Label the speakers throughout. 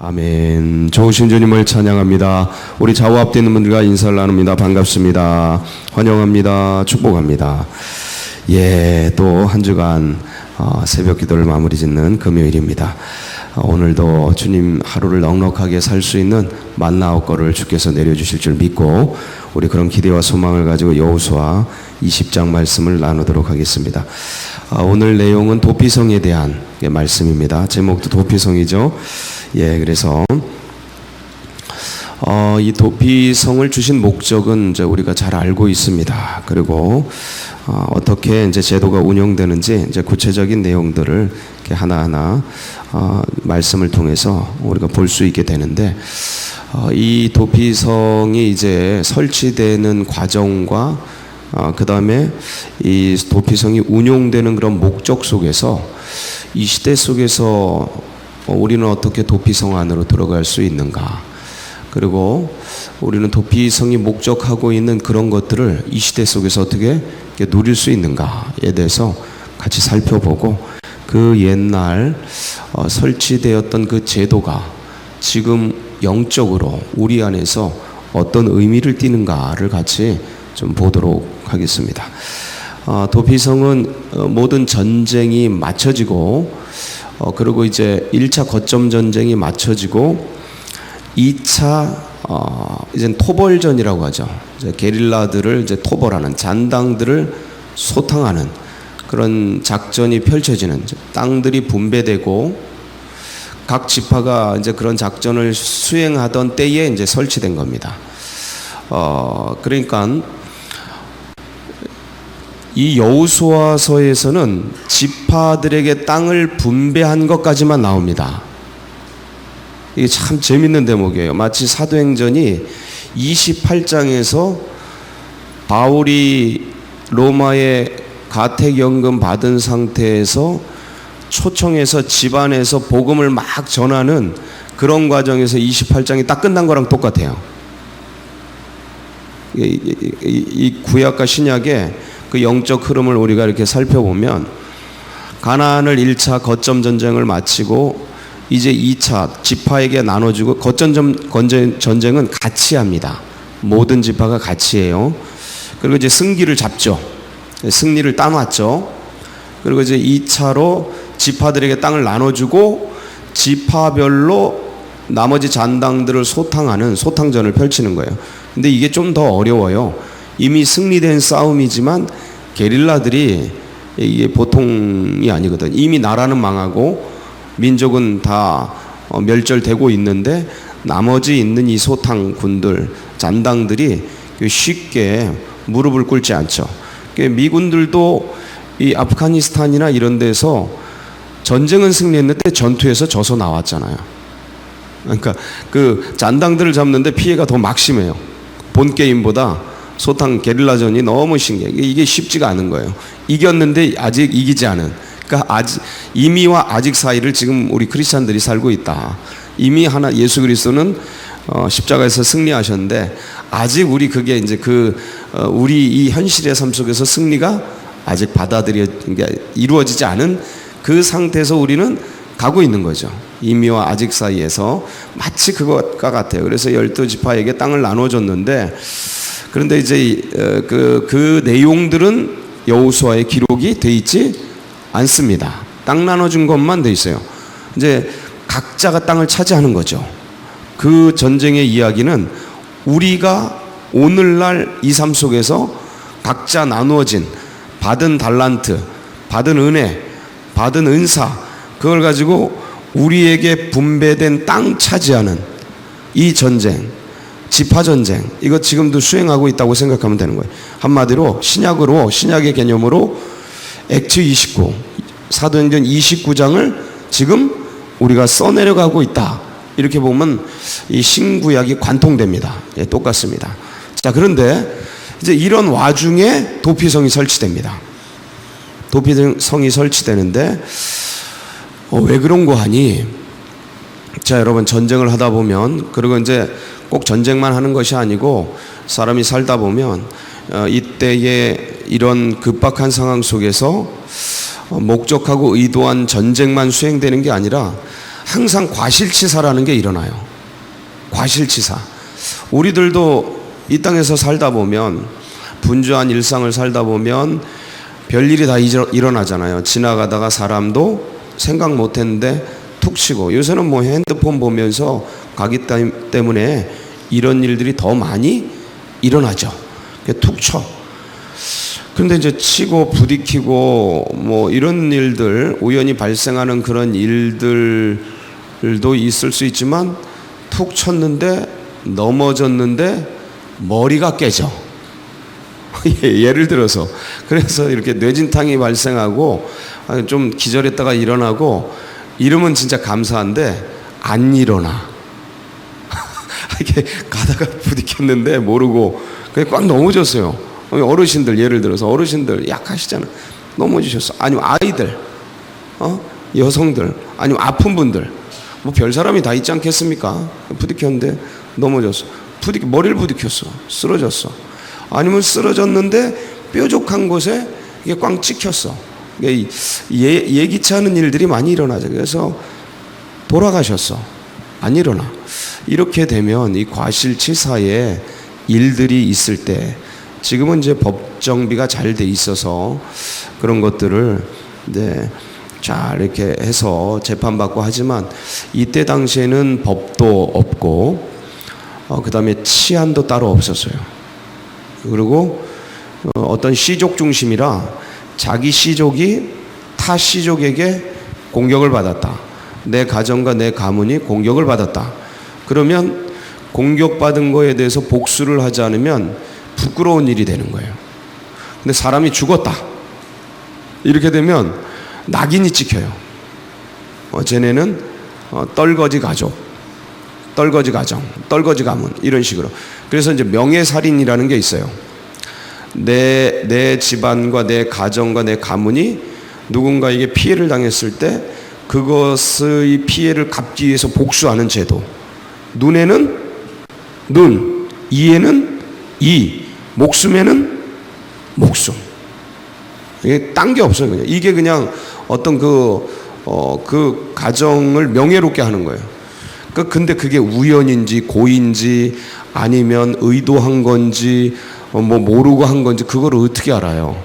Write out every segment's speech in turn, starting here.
Speaker 1: 아멘. 좋으신 주님을 찬양합니다. 우리 좌우 앞에 있는 분들과 인사를 나눕니다. 반갑습니다. 환영합니다. 축복합니다. 또 한 주간 새벽 기도를 마무리 짓는 금요일입니다. 오늘도 주님 하루를 넉넉하게 살 수 있는 만나 out거를 주께서 내려주실 줄 믿고 우리 그런 기대와 소망을 가지고 여호수아 20장 말씀을 나누도록 하겠습니다. 오늘 내용은 도피성에 대한 말씀입니다. 제목도 도피성이죠. 그래서 이 도피성을 주신 목적은 이제 우리가 잘 알고 있습니다. 그리고 어떻게 이제 제도가 운영되는지 이제 구체적인 내용들을 이렇게 하나하나 말씀을 통해서 우리가 볼 수 있게 되는데, 이 도피성이 이제 설치되는 과정과 그 다음에 이 도피성이 운용되는 그런 목적 속에서 이 시대 속에서 우리는 어떻게 도피성 안으로 들어갈 수 있는가, 그리고 우리는 도피성이 목적하고 있는 그런 것들을 이 시대 속에서 어떻게 누릴 수 있는가에 대해서 같이 살펴보고, 그 옛날 설치되었던 그 제도가 지금 영적으로 우리 안에서 어떤 의미를 띠는가를 같이 좀 보도록 하겠습니다. 도피성은 모든 전쟁이 맞춰지고, 그리고 이제 1차 거점 전쟁이 맞춰지고 2차 이제 토벌전이라고 하죠. 이제 게릴라들을 이제 토벌하는, 잔당들을 소탕하는 그런 작전이 펼쳐지는, 땅들이 분배되고 각 지파가 이제 그런 작전을 수행하던 때에 이제 설치된 겁니다. 그러니까 이 여호수아서에서는 지파들에게 땅을 분배한 것까지만 나옵니다. 이게 참 재밌는 대목이에요. 마치 사도행전이 28장에서 바울이 로마에 가택연금 받은 상태에서 초청해서 집안에서 복음을 막 전하는 그런 과정에서 28장이 딱 끝난 거랑 똑같아요. 이 구약과 신약의 그 영적 흐름을 우리가 이렇게 살펴보면, 가나안을 1차 거점 전쟁을 마치고 이제 2차 지파에게 나눠주고, 거점 전쟁은 같이 합니다. 모든 지파가 같이 해요. 그리고 이제 승기를 잡죠. 승리를 따놨죠. 그리고 이제 2차로 지파들에게 땅을 나눠주고 지파별로 나머지 잔당들을 소탕하는 소탕전을 펼치는 거예요. 근데 이게 좀 더 어려워요. 이미 승리된 싸움이지만 게릴라들이 이게 보통이 아니거든. 이미 나라는 망하고 민족은 다 멸절되고 있는데 나머지 있는 이 소탕군들, 잔당들이 쉽게 무릎을 꿇지 않죠. 미군들도 이 아프가니스탄이나 이런 데서 전쟁은 승리했는데 전투에서 져서 나왔잖아요. 그러니까 그 잔당들을 잡는데 피해가 더 막심해요. 본 게임보다 소탕 게릴라전이 너무 신기해요. 이게 쉽지가 않은 거예요. 이겼는데 아직 이기지 않은, 그러니까 아직 이미와 아직 사이를 지금 우리 크리스찬들이 살고 있다. 이미 하나 예수 그리스도는 십자가에서 승리하셨는데 아직 우리 그게 이제 우리 이 현실의 삶 속에서 승리가 아직 이루어지지 않은 그 상태에서 우리는 가고 있는 거죠. 이미와 아직 사이에서 마치 그것과 같아요. 그래서 12지파에게 땅을 나눠줬는데, 그런데 이제 그 내용들은 여호수아의 기록이 돼 있지 않습니다. 땅 나눠준 것만 돼 있어요. 이제 각자가 땅을 차지하는 거죠. 그 전쟁의 이야기는 우리가 오늘날 이 삶 속에서 각자 나누어진 받은 달란트, 받은 은혜, 받은 은사, 그걸 가지고 우리에게 분배된 땅 차지하는 이 전쟁, 지파전쟁, 이거 지금도 수행하고 있다고 생각하면 되는 거예요. 한마디로 신약의 개념으로 액트 29, 사도행전 29장을 지금 우리가 써내려가고 있다. 이렇게 보면 이 신구약이 관통됩니다. 똑같습니다. 자, 그런데 이제 이런 와중에 도피성이 설치됩니다. 도피성이 설치되는데 왜 그런 거 하니? 자, 여러분, 전쟁을 하다 보면, 그리고 이제 꼭 전쟁만 하는 것이 아니고 사람이 살다 보면 이때의 이런 급박한 상황 속에서 목적하고 의도한 전쟁만 수행되는 게 아니라 항상 과실치사라는 게 일어나요. 과실치사. 우리들도 이 땅에서 살다 보면, 분주한 일상을 살다 보면 별일이 다 일어나잖아요. 지나가다가 사람도 생각 못했는데 툭 치고, 요새는 뭐 핸드폰 보면서 가기 때문에 이런 일들이 더 많이 일어나죠. 툭 쳐. 그런데 이제 치고 부딪히고 뭐 이런 일들, 우연히 발생하는 그런 일들도 있을 수 있지만, 툭 쳤는데 넘어졌는데 머리가 깨져. 예를 들어서. 그래서 이렇게 뇌진탕이 발생하고 좀 기절했다가 일어나고 이러면 진짜 감사한데 안 일어나. 이렇게 가다가 부딪혔는데 모르고 그냥 꽉 넘어졌어요. 어르신들, 예를 들어서 어르신들 약하시잖아. 넘어지셨어. 아니면 아이들, 여성들, 아니면 아픈 분들, 뭐 별 사람이 다 있지 않겠습니까? 부딪혔는데 넘어졌어. 머리를 부딪혔어. 쓰러졌어. 아니면 쓰러졌는데 뾰족한 곳에 이게 꽝 찍혔어. 예기치 않은 일들이 많이 일어나죠. 그래서 돌아가셨어. 안 일어나. 이렇게 되면 이 과실치사의 일들이 있을 때, 지금은 이제 법 정비가 잘 돼 있어서 그런 것들을 이제 잘 이렇게 해서 재판받고 하지만, 이때 당시에는 법도 없고 그 다음에 치안도 따로 없었어요. 그리고 어떤 씨족 중심이라 자기 씨족이 타 씨족에게 공격을 받았다. 내 가정과 내 가문이 공격을 받았다. 그러면 공격받은 거에 대해서 복수를 하지 않으면 부끄러운 일이 되는 거예요. 근데 사람이 죽었다. 이렇게 되면 낙인이 찍혀요. 쟤네는 떨거지 가족, 떨거지 가정, 떨거지 가문, 이런 식으로. 그래서 이제 명예살인이라는 게 있어요. 내 집안과 내 가정과 내 가문이 누군가에게 피해를 당했을 때 그것의 피해를 갚기 위해서 복수하는 제도. 눈에는 눈, 이에는 이, 목숨에는 목숨. 이게 딴 게 없어요. 그냥. 이게 그냥 어떤 그 가정을 명예롭게 하는 거예요. 근데 그게 우연인지 고의인지 아니면 의도한 건지 뭐 모르고 한 건지 그걸 어떻게 알아요?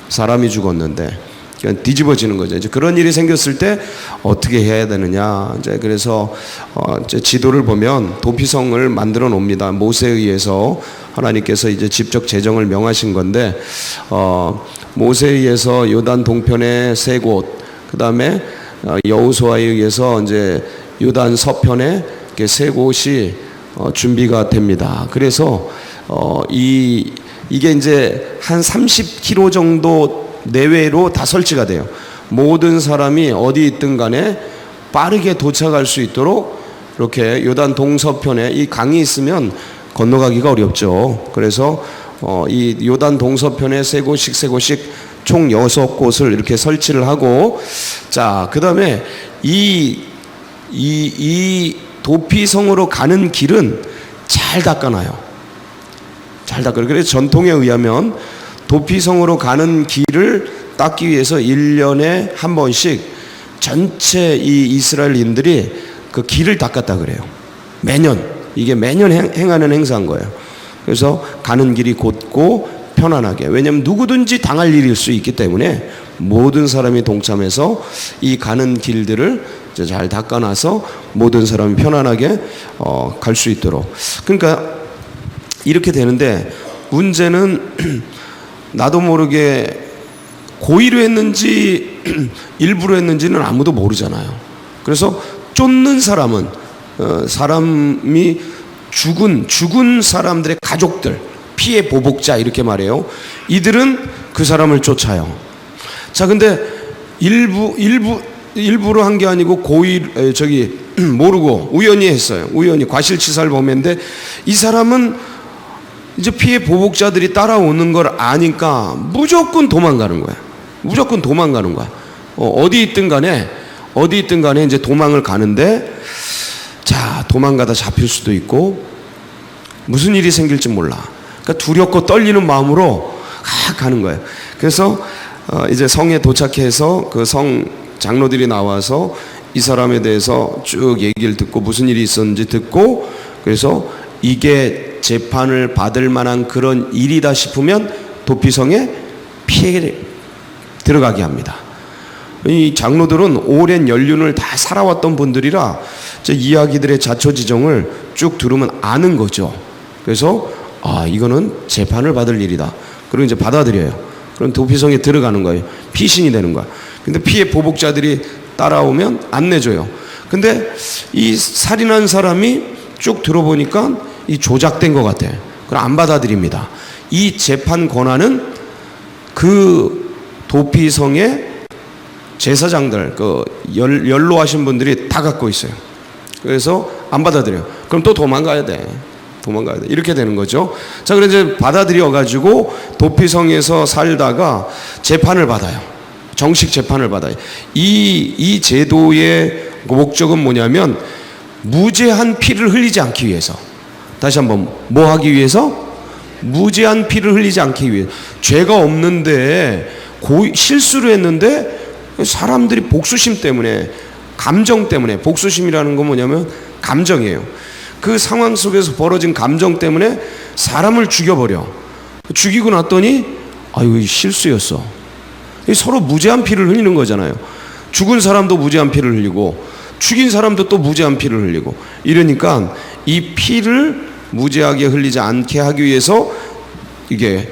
Speaker 1: 사람이 죽었는데. 그냥 뒤집어지는 거죠. 이제 그런 일이 생겼을 때 어떻게 해야 되느냐. 이제 그래서 이제 지도를 보면 도피성을 만들어 놓습니다. 모세에 의해서 하나님께서 이제 직접 제정을 명하신 건데, 모세에 의해서 요단 동편의 세 곳, 그 다음에 여호수아에 의해서 이제 요단 서편에 이렇게 세 곳이 준비가 됩니다. 그래서 이게 이제 한 30km 정도 내외로 다 설치가 돼요. 모든 사람이 어디 있든 간에 빠르게 도착할 수 있도록 이렇게 요단 동서편에 이 강이 있으면 건너가기가 어렵죠. 그래서 이 요단 동서편에 세 곳씩 총 6곳을 이렇게 설치를 하고, 자, 그 다음에 이 도피성으로 가는 길은 잘 닦아놔요. 잘 닦아요. 그래서 전통에 의하면 도피성으로 가는 길을 닦기 위해서 1년에 한 번씩 전체 이 이스라엘인들이 그 길을 닦았다 그래요. 매년. 이게 매년 행하는 행사인 거예요. 그래서 가는 길이 곧고 편안하게. 왜냐하면 누구든지 당할 일일 수 있기 때문에 모든 사람이 동참해서 이 가는 길들을 잘 닦아놔서 모든 사람이 편안하게 갈 수 있도록. 그러니까 이렇게 되는데, 문제는 나도 모르게 고의로 했는지 일부러 했는지는 아무도 모르잖아요. 그래서 쫓는 사람은 사람이 죽은 사람들의 가족들, 피해 보복자 이렇게 말해요. 이들은 그 사람을 쫓아요. 자, 근데 일부러 한 게 아니고 모르고 우연히 했어요. 우연히 과실치사를 범했는데, 이 사람은 이제 피해 보복자들이 따라오는 걸 아니까 무조건 도망가는 거야. 무조건 도망가는 거야. 어디 있든 간에 이제 도망을 가는데, 자, 도망가다 잡힐 수도 있고 무슨 일이 생길지 몰라. 그러니까 두렵고 떨리는 마음으로 가는 거예요. 그래서 이제 성에 도착해서 그 성 장로들이 나와서 이 사람에 대해서 쭉 얘기를 듣고 무슨 일이 있었는지 듣고, 그래서 이게 재판을 받을 만한 그런 일이다 싶으면 도피성에 피해 들어가게 합니다. 이 장로들은 오랜 연륜을 다 살아왔던 분들이라 이야기들의 자초지종을 쭉 들으면 아는 거죠. 그래서 이거는 재판을 받을 일이다. 그리고 이제 받아들여요. 그럼 도피성에 들어가는 거예요. 피신이 되는 거야. 근데 피해 보복자들이 따라오면 안 내줘요. 근데 이 살인한 사람이 쭉 들어보니까 이 조작된 것 같아. 그럼 안 받아들입니다. 이 재판 권한은 그 도피성의 제사장들, 그 연로하신 분들이 다 갖고 있어요. 그래서 안 받아들여요. 그럼 또 도망가야 돼. 이렇게 되는 거죠. 자, 그래서 이제 받아들여가지고 도피성에서 살다가 재판을 받아요. 정식 재판을 받아요. 이 제도의 목적은 뭐냐면 무죄한 피를 흘리지 않기 위해서. 다시 한번, 뭐 하기 위해서? 무죄한 피를 흘리지 않기 위해. 죄가 없는데 실수를 했는데 사람들이 복수심 때문에, 감정 때문에, 복수심이라는 건 뭐냐면 감정이에요. 그 상황 속에서 벌어진 감정 때문에 사람을 죽여버려. 죽이고 났더니 아유, 실수였어. 서로 무죄한 피를 흘리는 거잖아요. 죽은 사람도 무죄한 피를 흘리고 죽인 사람도 또 무죄한 피를 흘리고, 이러니까 이 피를 무죄하게 흘리지 않게 하기 위해서 이게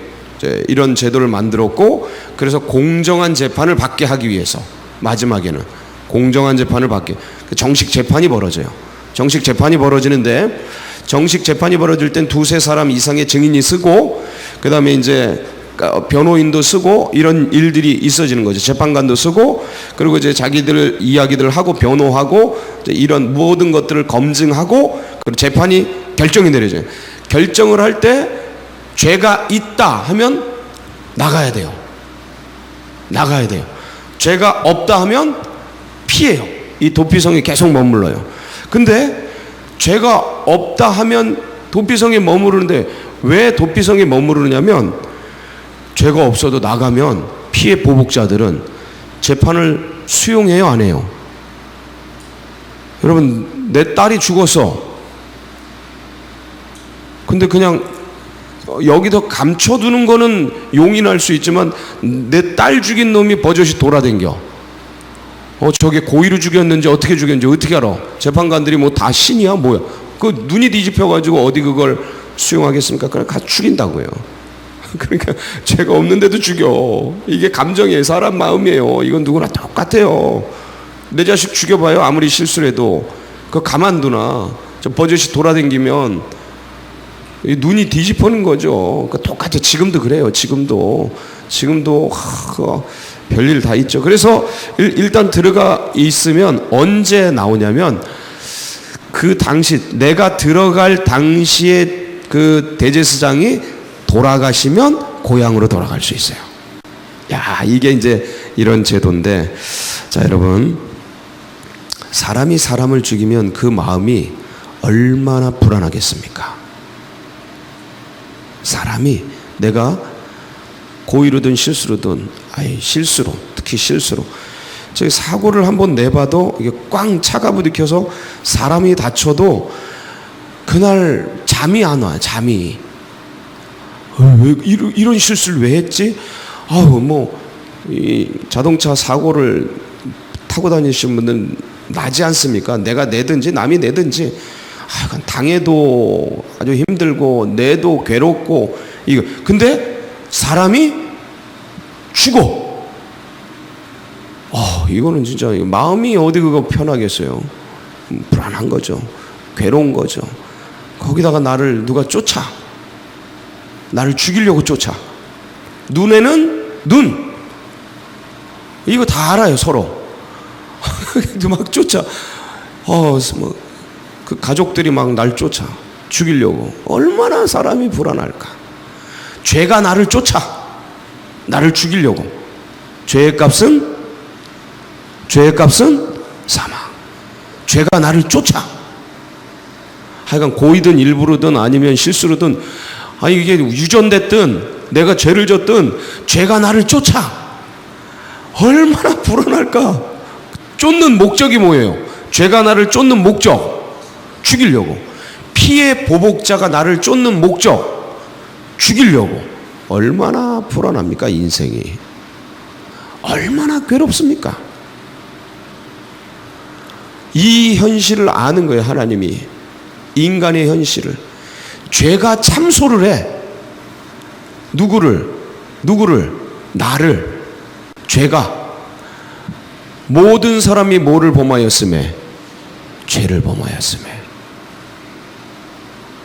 Speaker 1: 이런 제도를 만들었고, 그래서 공정한 재판을 받게 하기 위해서 마지막에는 공정한 재판을 받게, 정식 재판이 벌어져요. 정식 재판이 벌어지는데, 정식 재판이 벌어질 땐 두세 사람 이상의 증인이 쓰고, 그 다음에 이제 변호인도 쓰고, 이런 일들이 있어지는 거죠. 재판관도 쓰고, 그리고 이제 자기들 이야기들을 하고 변호하고, 이런 모든 것들을 검증하고, 그리고 재판이 결정이 내려져요. 결정을 할 때 죄가 있다 하면 나가야 돼요. 죄가 없다 하면 피해요. 이 도피성에 계속 머물러요. 근데 죄가 없다 하면 도피성에 머무르는데, 왜 도피성에 머무르냐면 죄가 없어도 나가면 피해 보복자들은 재판을 수용해요, 안 해요? 여러분, 내 딸이 죽었어. 근데 그냥 여기서 감춰두는 거는 용인할 수 있지만 내 딸 죽인 놈이 버젓이 돌아댕겨. 저게 고의로 죽였는지 어떻게 죽였는지 어떻게 알아? 재판관들이 뭐 다 신이야 뭐야? 그 눈이 뒤집혀가지고 어디 그걸 수용하겠습니까? 그냥 가 죽인다고요. 그러니까 죄가 없는데도 죽여. 이게 감정이에요. 사람 마음이에요. 이건 누구나 똑같아요. 내 자식 죽여봐요. 아무리 실수를 해도 그거 가만두나. 저 버젓이 돌아댕기면 눈이 뒤집어는 거죠. 그러니까 똑같아. 지금도 그래요. 지금도 별일 다 있죠. 그래서 일단 들어가 있으면 언제 나오냐면 그 당시, 내가 들어갈 당시에 그 대제사장이 돌아가시면 고향으로 돌아갈 수 있어요. 야, 이게 이제 이런 제도인데, 자, 여러분, 사람이 사람을 죽이면 그 마음이 얼마나 불안하겠습니까? 사람이, 내가 고의로든 실수로든, 실수로, 특히 실수로, 저기 사고를 한번 내봐도 이게 꽝 차가 부딪혀서 사람이 다쳐도 그날 잠이 안 와요. 잠이. 왜 이런 실수를 왜 했지? 이 자동차 사고를 타고 다니시는 분들은 나지 않습니까? 내가 내든지 남이 내든지 당해도 아주 힘들고 내도 괴롭고, 이거. 근데 사람이 죽어. 이거는 진짜 마음이 어디 그거 편하겠어요. 불안한 거죠. 괴로운 거죠. 거기다가 나를 누가 쫓아. 나를 죽이려고 쫓아. 눈에는 눈. 이거 다 알아요, 서로. 막 쫓아. 그 가족들이 막 날 쫓아. 죽이려고. 얼마나 사람이 불안할까. 죄가 나를 쫓아. 나를 죽이려고. 죄의 값은 사망. 죄가 나를 쫓아. 하여간 고의든 일부러든 아니면 실수로든, 이게 유전됐든 내가 죄를 졌든 죄가 나를 쫓아. 얼마나 불안할까. 쫓는 목적이 뭐예요? 죄가 나를 쫓는 목적, 죽이려고. 피의 보복자가 나를 쫓는 목적, 죽이려고. 얼마나 불안합니까, 인생이. 얼마나 괴롭습니까? 이 현실을 아는 거예요, 하나님이. 인간의 현실을. 죄가 참소를 해. 누구를? 나를. 죄가. 모든 사람이 뭐를 범하였음에? 죄를 범하였음에.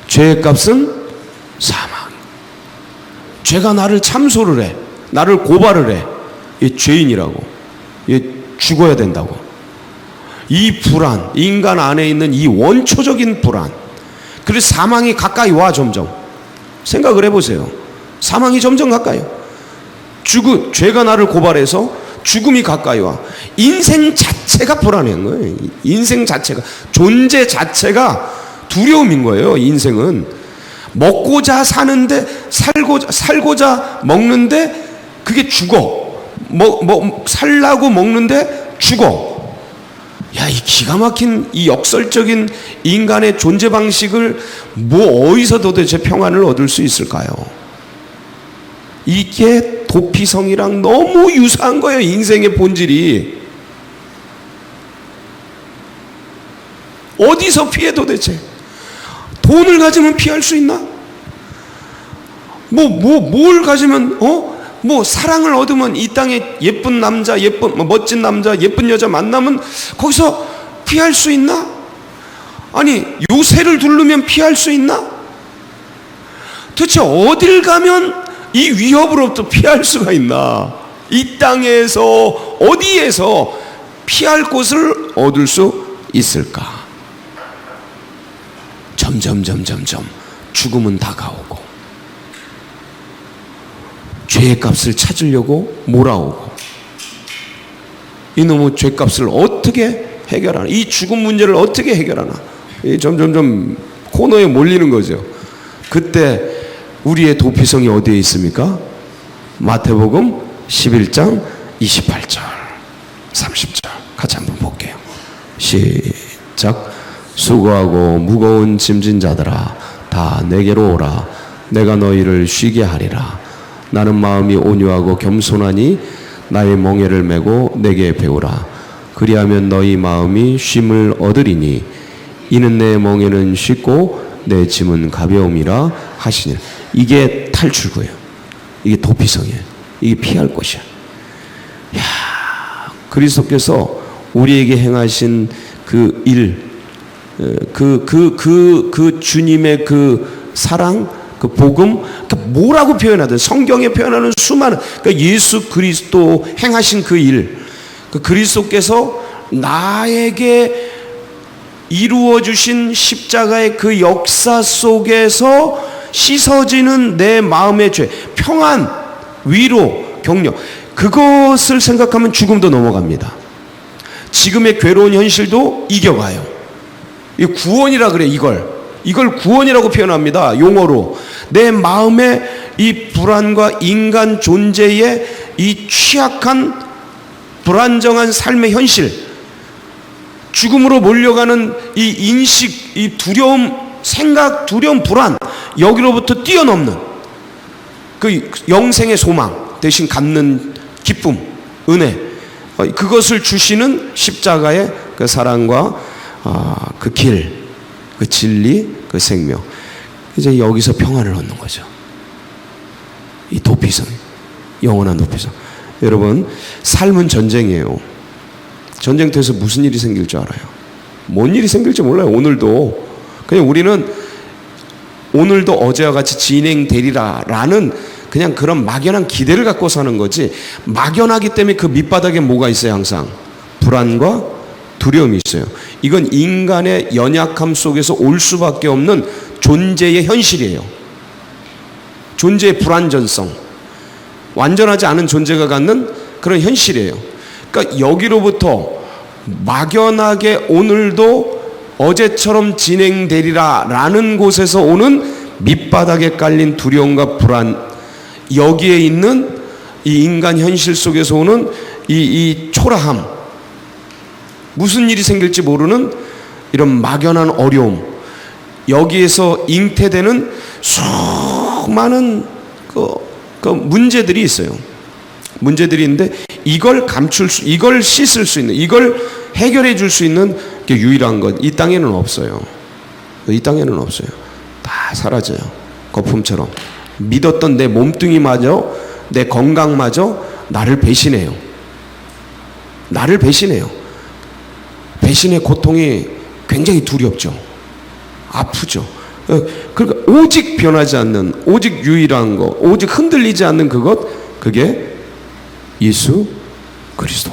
Speaker 1: 죄의 값은 사망. 죄가 나를 참소를 해. 나를 고발을 해. 얘 죄인이라고. 얘 죽어야 된다고. 이 불안, 인간 안에 있는 이 원초적인 불안. 그래서 사망이 가까이 와, 점점. 생각을 해보세요. 사망이 점점 가까이 와. 죄가 나를 고발해서 죽음이 가까이 와. 인생 자체가 불안한 거예요. 인생 자체가, 존재 자체가 두려움인 거예요. 인생은 먹고자 사는데, 살고자 먹는데 그게 죽어. 살라고 먹는데 죽어. 야, 이 기가 막힌 이 역설적인 인간의 존재 방식을 어디서 도대체 평안을 얻을 수 있을까요? 이게 도피성이랑 너무 유사한 거예요. 인생의 본질이. 어디서 피해 도대체? 돈을 가지면 피할 수 있나? 뭘 가지면, 사랑을 얻으면 이 땅에 예쁜 남자, 멋진 남자, 예쁜 여자 만나면 거기서 피할 수 있나? 아니, 요새를 두르면 피할 수 있나? 도대체 어딜 가면 이 위협으로부터 피할 수가 있나? 이 땅에서 어디에서 피할 곳을 얻을 수 있을까? 점점 죽음은 다가오고 죄의 값을 찾으려고 몰아오고, 이놈의 죄값을 어떻게 해결하나? 이 죽음 문제를 어떻게 해결하나? 점점 코너에 몰리는 거죠. 그때 우리의 도피성이 어디에 있습니까? 마태복음 11장 28절 30절 같이 한번 볼게요. 시작. 수고하고 무거운 짐진 자들아 다 내게로 오라. 내가 너희를 쉬게 하리라. 나는 마음이 온유하고 겸손하니 나의 멍에를 메고 내게 배우라. 그리하면 너희 마음이 쉼을 얻으리니 이는 내 멍에는 쉽고 내 짐은 가벼움이라 하시니. 이게 탈출구예요. 이게 도피성이에요. 이게 피할 곳이야. 야, 그리스도께서 우리에게 행하신 그 일, 그 주님의 그 사랑, 그 복음, 그러니까 뭐라고 표현하든 성경에 표현하는 수많은, 그러니까 예수 그리스도 행하신 그 일, 그 그리스도께서 나에게 이루어 주신 십자가의 그 역사 속에서 씻어지는 내 마음의 죄, 평안, 위로, 격려, 그것을 생각하면 죽음도 넘어갑니다. 지금의 괴로운 현실도 이겨가요. 이 구원이라 그래. 이걸 구원이라고 표현합니다. 용어로. 내 마음의 이 불안과 인간 존재의 이 취약한 불안정한 삶의 현실, 죽음으로 몰려가는 이 인식, 이 두려움, 생각, 두려움, 불안, 여기로부터 뛰어넘는 그 영생의 소망 대신 갖는 기쁨, 은혜, 그것을 주시는 십자가의 그 사랑과 그 길, 그 진리, 그 생명. 이제 여기서 평안을 얻는 거죠. 이 도피성, 영원한 도피성. 여러분, 삶은 전쟁이에요. 전쟁터에서 무슨 일이 생길 줄 알아요? 뭔 일이 생길지 몰라요. 오늘도 그냥 우리는 오늘도 어제와 같이 진행되리라 라는 그냥 그런 막연한 기대를 갖고 사는 거지, 막연하기 때문에 그 밑바닥에 뭐가 있어요? 항상 불안과 두려움이 있어요. 이건 인간의 연약함 속에서 올 수밖에 없는 존재의 현실이에요. 존재의 불완전성, 완전하지 않은 존재가 갖는 그런 현실이에요. 그러니까 여기로부터 막연하게 오늘도 어제처럼 진행되리라 라는 곳에서 오는 밑바닥에 깔린 두려움과 불안, 여기에 있는 이 인간 현실 속에서 오는 이 초라함, 무슨 일이 생길지 모르는 이런 막연한 어려움, 여기에서 잉태되는 수많은 그 문제들이 있어요. 문제들이 있는데 이걸 이걸 씻을 수 있는, 이걸 해결해 줄 수 있는 게 유일한 것, 이 땅에는 없어요. 이 땅에는 없어요. 다 사라져요. 거품처럼. 믿었던 내 몸뚱이마저, 내 건강마저 나를 배신해요. 나를 배신해요. 배신의 고통이 굉장히 두렵죠. 아프죠. 그러니까 오직 변하지 않는, 오직 유일한 것, 오직 흔들리지 않는 그것, 그게 예수 그리스도,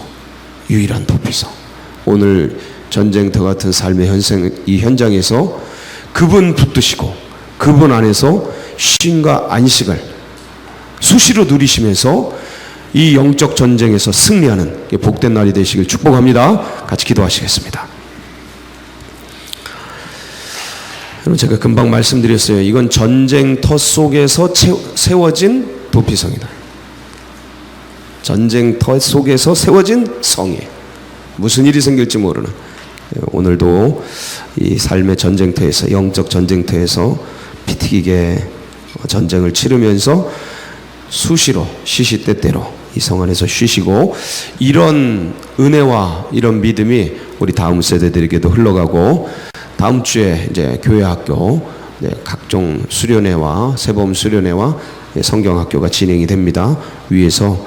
Speaker 1: 유일한 도피성. 오늘 전쟁터 같은 삶의 이 현장에서 그분 붙드시고 그분 안에서 쉼과 안식을 수시로 누리시면서 이 영적 전쟁에서 승리하는 복된 날이 되시길 축복합니다. 같이 기도하시겠습니다. 여러분, 제가 금방 말씀드렸어요. 이건 전쟁터 속에서 세워진 도피성이다. 전쟁터 속에서 세워진 성이에요. 무슨 일이 생길지 모르는. 오늘도 이 삶의 전쟁터에서, 영적 전쟁터에서 피 튀기게 전쟁을 치르면서 수시로 시시때때로 이 성 안에서 쉬시고, 이런 은혜와 이런 믿음이 우리 다음 세대들에게도 흘러가고, 다음 주에 이제 교회 학교 각종 수련회와 세범 수련회와 성경학교가 진행이 됩니다. 위에서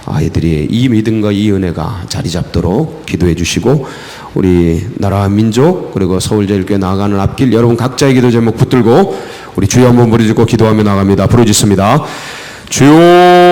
Speaker 1: 아이들이 이 믿음과 이 은혜가 자리 잡도록 기도해 주시고, 우리 나라와 민족 그리고 서울제일교회 나아가는 앞길, 여러분 각자의 기도 제목 붙들고 우리 주여 한번 부르짖고 기도하며 나갑니다. 부르짖습니다. 주여